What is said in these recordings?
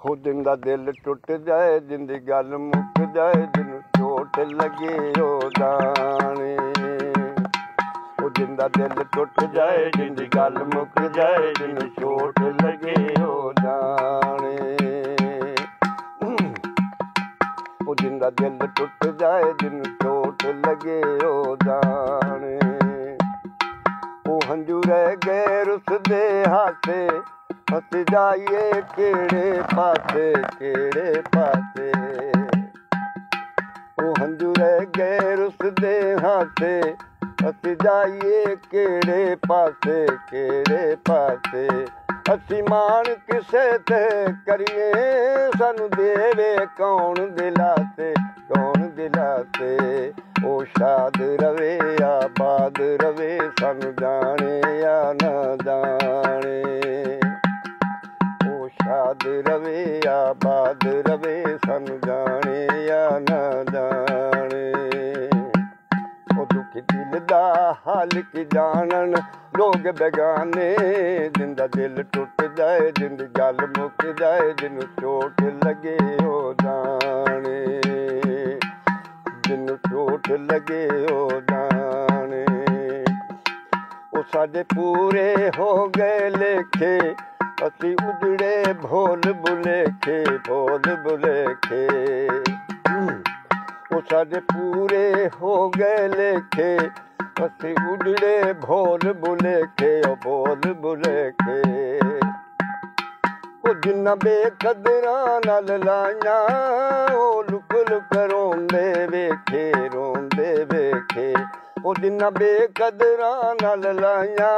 हो जिंदा दिल टुट जाए जिंदी गल मुक जाए जिन्नू चोट लगे ओ जाने ओ जिंदा दिल टुट जाए जिंदी गल मुक जाए जिन्नू चोट लगे ओ जाने ओ जिंदा दिल टुट जाए जिन्नू चोट लगे ओ जाने ओ हंजू रह गए रुसदे हाथे हस जाइए केड़े पासे ओ हंजू रह गए रुसदे हाथे हस जाइए केड़े पासे असी मान किसे ते करिए सानू देवे कौन दिलासे ओ शाद रवे आबाद रवे सानू जाने या ना जाने शाद रवे आबाद रवे सानू जाने या ना जाने ओ दुख दिल दा हाल की जानन लोग बेगाने जिंदा दिल टुट जाए जिंदी गल मुक जाए जिन्नू चोट लगे ओ जाने जिन्नू चोट लगे ओ जाने ओ साडे पूरे हो गए लेखे असी उजड़े भोल बुलेखे ओ साडे पूरे हो गए लेखे असी उजड़े भोल बुलेखे ओ जिन्ना बेकदरा नाल लाइया ओ लुक लुक रोंदे वेखे ओ जिन्ना बेकदरा नाल लाइया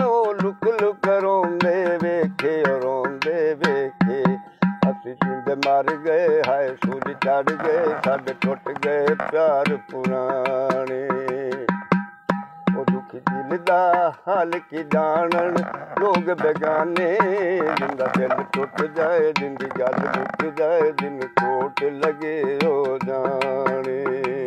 ओ लुक लुक रोंदे वेखे असी जिंद मर गए हाय सूर चढ़ गए साडे टुट गए प्यार पुराने ओ दुख दिल दा हाल की जानन लोग बेगाने जिंदा दिल टुट जाए जिंदी गल मुक जाए जिन्नू चोट लगे ओ जाने।